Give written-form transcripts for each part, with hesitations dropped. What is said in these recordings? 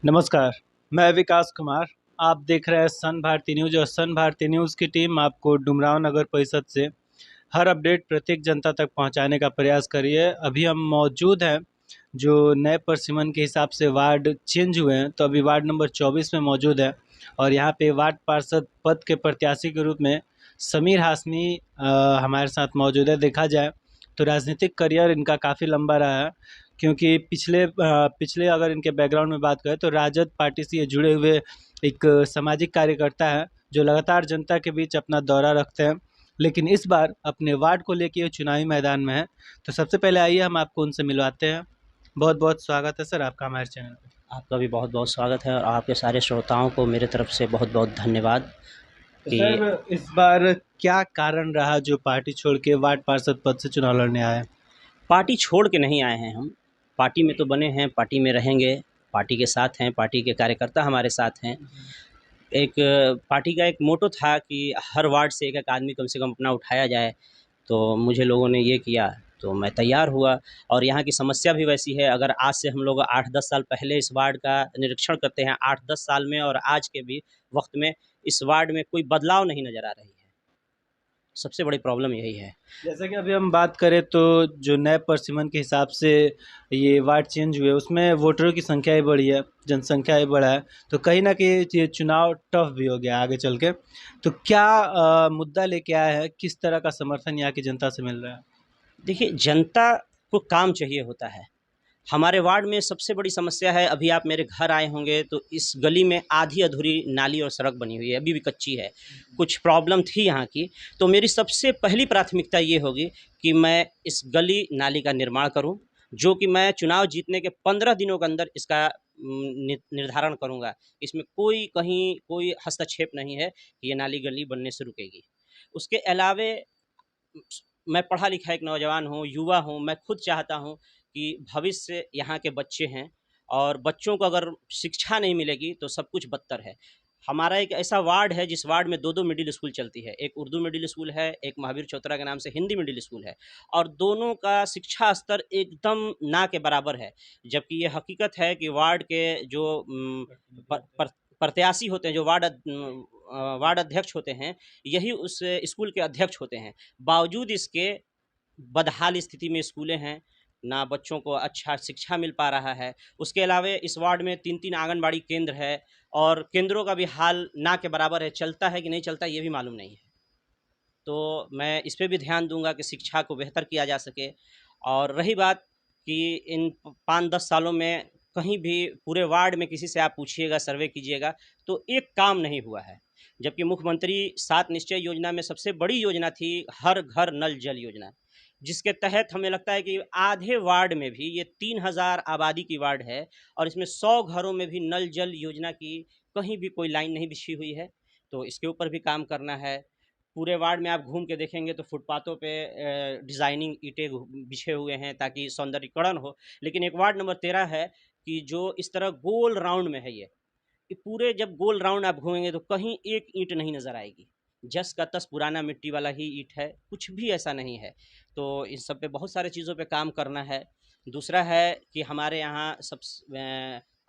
नमस्कार, मैं विकास कुमार। आप देख रहे हैं सन भारती न्यूज़ और सन भारती न्यूज़ की टीम आपको डुमरांव नगर परिषद से हर अपडेट प्रत्येक जनता तक पहुंचाने का प्रयास कर रही है। अभी हम मौजूद हैं जो नए परिसीमन के हिसाब से वार्ड चेंज हुए हैं, तो अभी वार्ड नंबर 24 में मौजूद है और यहाँ पे वार्ड पार्षद पद के प्रत्याशी के रूप में समीर हाशमी हमारे साथ मौजूद है। देखा जाए तो राजनीतिक करियर इनका काफ़ी लंबा रहा है, क्योंकि पिछले अगर इनके बैकग्राउंड में बात करें तो राजद पार्टी से ये जुड़े हुए एक सामाजिक कार्यकर्ता हैं जो लगातार जनता के बीच अपना दौरा रखते हैं। लेकिन इस बार अपने वार्ड को लेके ये चुनावी मैदान में है। तो सबसे पहले आइए हम आपको उनसे मिलवाते हैं। बहुत बहुत स्वागत है सर आपका हमारे चैनल पे। आपका भी बहुत बहुत स्वागत है और आपके सारे श्रोताओं को मेरे तरफ से बहुत बहुत धन्यवाद तो कि सर इस बार क्या कारण रहा जो पार्टी छोड़ के वार्ड पार्षद पद से चुनाव लड़ने आए? पार्टी छोड़ के नहीं आए हैं हम। पार्टी में तो बने हैं, पार्टी में रहेंगे, पार्टी के साथ हैं, पार्टी के कार्यकर्ता हमारे साथ हैं। एक पार्टी का एक मोटो था कि हर वार्ड से एक-एक आदमी कम से कम अपना उठाया जाए, तो मुझे लोगों ने ये किया, तो मैं तैयार हुआ। और यहाँ की समस्या भी वैसी है, अगर आज से हम लोग 8-10 साल पहले इस वार्ड का निरीक्षण करते हैं, 8-10 साल में और आज के भी वक़्त में इस वार्ड में कोई बदलाव नहीं नज़र आ रही है। सबसे बड़ी प्रॉब्लम यही है। जैसा कि अभी हम बात करें तो जो नए परिसीमन के हिसाब से ये वार्ड चेंज हुए उसमें वोटरों की संख्या ही बढ़ी है, जनसंख्या ही बढ़ा है, तो कहीं ना कहीं ये चुनाव टफ भी हो गया आगे चल के। तो क्या मुद्दा लेके आया है, किस तरह का समर्थन यहाँ की जनता से मिल रहा है? देखिए, जनता को काम चाहिए होता है। हमारे वार्ड में सबसे बड़ी समस्या है, अभी आप मेरे घर आए होंगे तो इस गली में आधी अधूरी नाली और सड़क बनी हुई है, अभी भी कच्ची है। कुछ प्रॉब्लम थी यहाँ की, तो मेरी सबसे पहली प्राथमिकता ये होगी कि मैं इस गली नाली का निर्माण करूँ, जो कि मैं चुनाव जीतने के 15 दिनों के अंदर इसका निर्धारण करूँगा। इसमें कोई कहीं कोई हस्तक्षेप नहीं है कि ये नाली गली बनने से रुकेगी। उसके अलावे मैं पढ़ा लिखा एक नौजवान हूँ, युवा हूँ, मैं खुद चाहता हूँ कि भविष्य यहाँ के बच्चे हैं और बच्चों को अगर शिक्षा नहीं मिलेगी तो सब कुछ बदतर है। हमारा एक ऐसा वार्ड है जिस वार्ड में 2-2 मिडिल स्कूल चलती है। एक उर्दू मिडिल स्कूल है, एक महावीर चौतरा के नाम से हिंदी मिडिल स्कूल है और दोनों का शिक्षा स्तर एकदम ना के बराबर है। जबकि ये हकीकत है कि वार्ड के जो प पर प्रत्याशी होते हैं, जो वार्ड अध्यक्ष होते हैं, यही उस स्कूल के अध्यक्ष होते हैं। बावजूद इसके बदहाल स्थिति में स्कूलें हैं, ना बच्चों को अच्छा शिक्षा मिल पा रहा है। उसके अलावा इस वार्ड में 3-3 आंगनबाड़ी केंद्र है और केंद्रों का भी हाल ना के बराबर है, चलता है कि नहीं चलता ये भी मालूम नहीं है। तो मैं इस पे भी ध्यान दूँगा कि शिक्षा को बेहतर किया जा सके। और रही बात कि इन 5-10 सालों में कहीं भी पूरे वार्ड में किसी से आप पूछिएगा, सर्वे कीजिएगा, तो एक काम नहीं हुआ है। जबकि मुख्यमंत्री 7 निश्चय योजना में सबसे बड़ी योजना थी हर घर नल जल योजना, जिसके तहत हमें लगता है कि आधे वार्ड में भी, ये 3000 आबादी की वार्ड है और इसमें 100 घरों में भी नल जल योजना की कहीं भी कोई लाइन नहीं बिछी हुई है। तो इसके ऊपर भी काम करना है। पूरे वार्ड में आप घूम के देखेंगे तो फुटपाथों पे डिज़ाइनिंग ईंटें बिछे हुए हैं ताकि सौंदर्यीकरण हो। लेकिन एक वार्ड नंबर 13 है कि जो इस तरह गोल राउंड में है ये। कि पूरे जब गोल राउंड आप घूमेंगे तो कहीं एक ईंट नहीं नज़र आएगी। जस का तस पुराना मिट्टी वाला ही ईंट है, कुछ भी ऐसा नहीं है। तो इन सब पे बहुत सारे चीज़ों पे काम करना है। दूसरा है कि हमारे यहाँ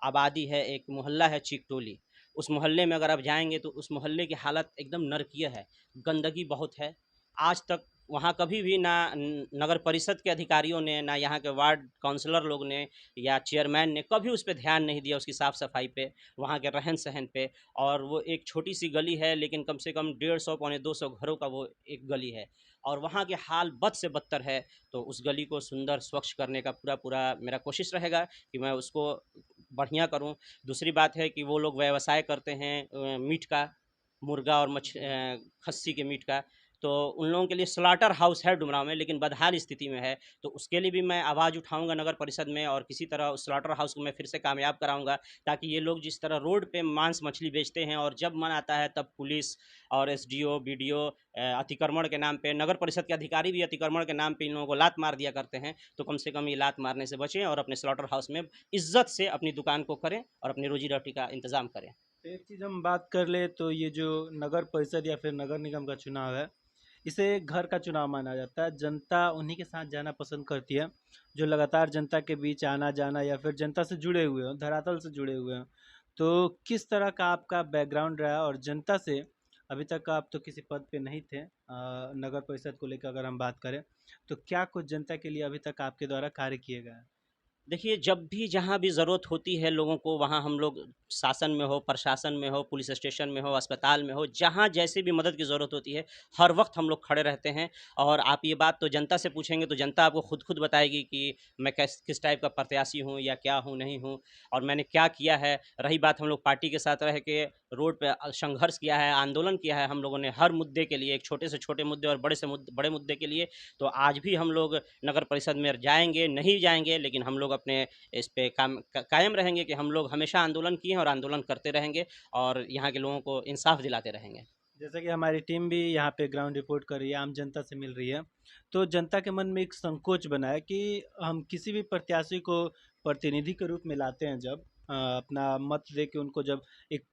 आबादी है, एक मोहल्ला है चीकटोली। उस मोहल्ले में अगर आप जाएँगे तो उस मोहल्ले की हालत एकदम नरकीय है, गंदगी बहुत है। आज तक वहाँ कभी भी ना नगर परिषद के अधिकारियों ने, ना यहाँ के वार्ड काउंसलर लोग ने या चेयरमैन ने कभी उस पे ध्यान नहीं दिया, उसकी साफ-सफाई पे, वहाँ के रहन-सहन पे। और वो एक छोटी-सी गली है लेकिन कम से कम 150 पौने 200 घरों का वो एक गली है और वहाँ के हाल बद से बदतर है। तो उस गली को सुंदर स्वच्छ करने का पूरा-पूरा मेरा कोशिश रहेगा कि मैं उसको बढ़िया करूँ। दूसरी बात है कि वो लोग व्यवसाय करते हैं मीट का, मुर्गा और खस्सी के मीट का। तो उन लोगों के लिए स्लॉटर हाउस है डुमरांव में, लेकिन बदहाल स्थिति में है। तो उसके लिए भी मैं आवाज़ उठाऊँगा नगर परिषद में और किसी तरह उस स्लॉटर हाउस को मैं फिर से कामयाब कराऊँगा, ताकि ये लोग जिस तरह रोड पे मांस मछली बेचते हैं और जब मन आता है तब पुलिस और एसडीओ, बीडीओ अतिक्रमण के नाम पे, नगर परिषद के अधिकारी भी अतिक्रमण के नाम पे इन लोगों को लात मार दिया करते हैं। तो कम से कम ये लात मारने से बचें और अपने स्लॉटर हाउस में इज़्ज़त से अपनी दुकान को करें और अपनी रोज़ी-रोटी का इंतज़ाम करें। तो एक चीज़ हम बात कर ले तो ये जो नगर परिषद या फिर नगर निगम का चुनाव है, इसे घर का चुनाव माना जाता है। जनता उन्हीं के साथ जाना पसंद करती है, जो लगातार जनता के बीच आना-जाना या फिर जनता से जुड़े हुए हों, धरातल से जुड़े हुए हों। तो किस तरह का आपका बैकग्राउंड रहा और जनता से अभी तक आप तो किसी पद पे नहीं थे, नगर परिषद को लेकर अगर हम बात करें, तो क्या कुछ जनता के लिए अभी तक आपके द्वारा कार्य किए गए हैं? देखिए, जब भी जहाँ भी ज़रूरत होती है लोगों को, वहाँ हम लोग शासन में हो, प्रशासन में हो, पुलिस स्टेशन में हो, अस्पताल में हो, जहाँ जैसे भी मदद की ज़रूरत होती है, हर वक़्त हम लोग खड़े रहते हैं। और आप ये बात तो जनता से पूछेंगे तो जनता आपको खुद बताएगी कि मैं किस टाइप का प्रत्याशी हूँ या क्या हूँ, नहीं हूँ और मैंने क्या किया है। रही बात हम लोग पार्टी के साथ रह के रोड पे संघर्ष किया है, आंदोलन किया है हम लोगों ने हर मुद्दे के लिए, एक छोटे से छोटे मुद्दे और बड़े मुद्दे के लिए। तो आज भी हम लोग नगर परिषद में जाएँगे, नहीं जाएँगे, लेकिन हम लोग अपने इस पे कायम रहेंगे कि हम लोग हमेशा आंदोलन किए हैं और आंदोलन करते रहेंगे और यहाँ के लोगों को इंसाफ दिलाते रहेंगे। जैसे कि हमारी टीम भी यहाँ पे ग्राउंड रिपोर्ट कर रही है, आम जनता से मिल रही है, तो जनता के मन में एक संकोच बना है कि हम किसी भी प्रत्याशी को प्रतिनिधि के रूप में लाते हैं, जब अपना मत दे के उनको जब एक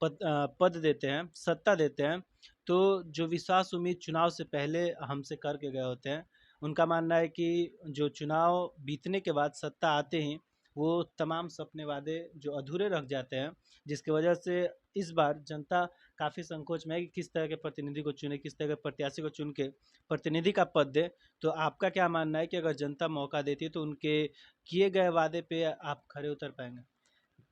पद देते हैं, सत्ता देते हैं, तो जो विश्वास उम्मीद चुनाव से पहले हमसे करके गए होते हैं, उनका मानना है कि जो चुनाव बीतने के बाद सत्ता आते ही वो तमाम सपने वादे जो अधूरे रह जाते हैं, जिसकी वजह से इस बार जनता काफ़ी संकोच में है कि किस तरह के प्रतिनिधि को चुने, किस तरह के प्रत्याशी को चुन के प्रतिनिधि का पद दे। तो आपका क्या मानना है कि अगर जनता मौका देती है तो उनके किए गए वादे पे आप खरे उतर पाएंगे?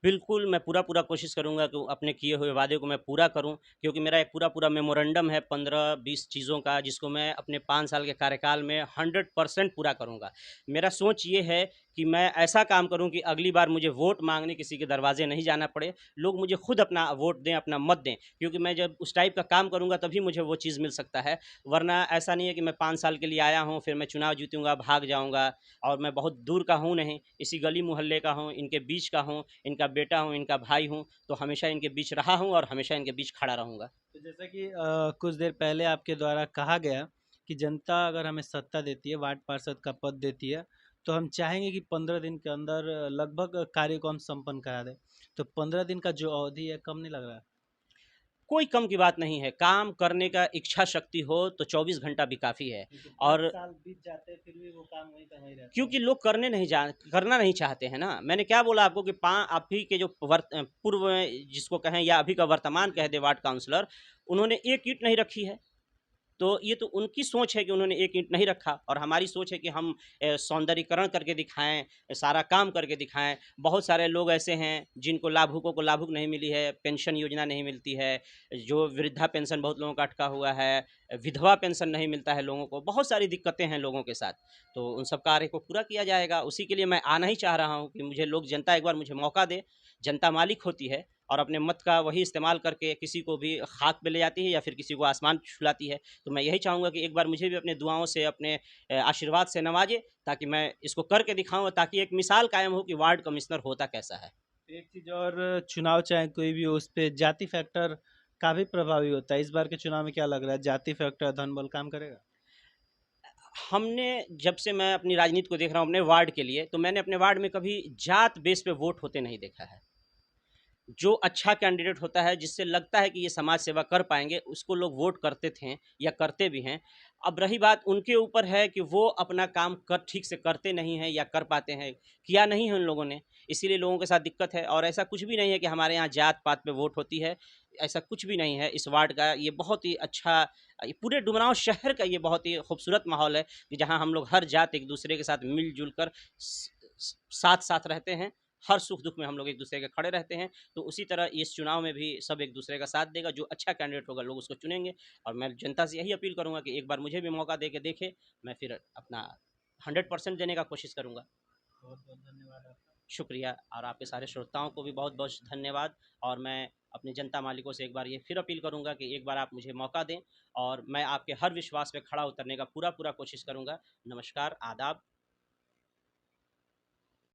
बिल्कुल, मैं पूरा कोशिश करूँगा कि अपने किए हुए वादे को मैं पूरा करूँ, क्योंकि मेरा एक पूरा मेमोरेंडम है 15-20 चीज़ों का, जिसको मैं अपने 5 साल के कार्यकाल में 100% पूरा करूँगा। मेरा सोच ये है कि मैं ऐसा काम करूँ कि अगली बार मुझे वोट माँगने किसी के दरवाज़े नहीं जाना पड़े, लोग मुझे खुद अपना वोट दें, अपना मत दें, क्योंकि मैं जब उस टाइप का काम करूँगा तभी मुझे वो चीज़ मिल सकता है। वरना ऐसा नहीं है कि मैं 5 साल के लिए आया हूँ, फिर मैं चुनाव जीतूँगा, भाग जाऊँगा और मैं बहुत दूर का हूँ नहीं, इसी गली मोहल्ले का हूँ, इनके बीच का हूँ, इनका बेटा हूँ, इनका भाई हूँ, तो हमेशा इनके बीच रहा हूँ और हमेशा इनके बीच खड़ा रहूँगा। तो जैसा कि कुछ देर पहले आपके द्वारा कहा गया कि जनता अगर हमें सत्ता देती है, वार्ड पार्षद का पद देती है, तो हम चाहेंगे कि 15 दिन के अंदर लगभग कार्य को हम संपन्न करा दें। तो 15 दिन का जो अवधि है, कम नहीं लग रहा है? कोई कम की बात नहीं है, काम करने का इच्छा शक्ति हो तो 24 घंटा भी काफ़ी है। क्योंकि 10 और साल बीत जाते हैं फिर भी वो काम वहीं का वहीं रहता है। क्योंकि लोग करना नहीं चाहते हैं ना। मैंने क्या बोला आपको कि अभी के जो पूर्व जिसको कहें या अभी का वर्तमान कह दें वार्ड काउंसलर, उन्होंने एक ईंट नहीं रखी है। तो ये तो उनकी सोच है कि उन्होंने एक ईंट नहीं रखा और हमारी सोच है कि हम सौंदर्यीकरण करके दिखाएँ, सारा काम करके दिखाएँ। बहुत सारे लोग ऐसे हैं जिनको लाभुकों को लाभुक नहीं मिली है, पेंशन योजना नहीं मिलती है, जो वृद्धा पेंशन बहुत लोगों का अटका हुआ है, विधवा पेंशन नहीं मिलता है लोगों को, बहुत सारी दिक्कतें हैं लोगों के साथ। तो उन सब कार्य को पूरा किया जाएगा, उसी के लिए मैं आना ही चाह रहा हूँ कि मुझे लोग जनता एक बार मुझे मौका दे। जनता मालिक होती है और अपने मत का वही इस्तेमाल करके किसी को भी खाक पे ले जाती है या फिर किसी को आसमान छुलाती है। तो मैं यही चाहूँगा कि एक बार मुझे भी अपने दुआओं से, अपने आशीर्वाद से नवाजे, ताकि मैं इसको करके दिखाऊँ, ताकि एक मिसाल कायम हो कि वार्ड कमिश्नर होता कैसा है। एक चीज़ और, चुनाव चाहे कोई भी हो, उस पे जाति फैक्टर काफ़ी प्रभावी होता है। इस बार के चुनाव में क्या लग रहा है, जाति फैक्टर धन बल काम करेगा? हमने जब से मैं अपनी राजनीति को देख रहा हूँ अपने वार्ड के लिए, तो मैंने अपने वार्ड में कभी जात बेस पे वोट होते नहीं देखा है। जो अच्छा कैंडिडेट होता है, जिससे लगता है कि ये समाज सेवा कर पाएँगे, उसको लोग वोट करते थे या करते भी हैं। अब रही बात उनके ऊपर है कि वो अपना काम ठीक से करते नहीं हैं या कर पाते हैं, किया नहीं है उन लोगों ने, इसीलिए लोगों के साथ दिक्कत है। और ऐसा कुछ भी नहीं है कि हमारे यहाँ जात-पात पे वोट होती है, ऐसा कुछ भी नहीं है। इस वार्ड का ये बहुत ही अच्छा, ये पूरे डुमरांव शहर का ये बहुत ही खूबसूरत माहौल है कि जहाँ हम लोग हर जात एक-दूसरे के साथ मिल-जुल कर स स साथ-साथ रहते हैं। हर सुख-दुःख में हम लोग एक-दूसरे के खड़े रहते हैं। तो उसी तरह इस चुनाव में भी सब एक-दूसरे का साथ देगा, जो अच्छा कैंडिडेट होगा लोग उसको चुनेंगे। और मैं जनता से यही अपील करूँगा कि एक बार मुझे भी मौका दे के देखे, मैं फिर अपना 100% देने का कोशिश करूँगा। बहुत-बहुत धन्यवाद आपका। शुक्रिया और आपके सारे श्रोताओं को भी बहुत-बहुत धन्यवाद। और मैं अपने जनता मालिकों से एक बार ये फिर अपील करूँगा कि एक बार आप मुझे मौका दें और मैं आपके हर विश्वास पे खड़ा उतरने का पूरा कोशिश करूँगा। नमस्कार, आदाब।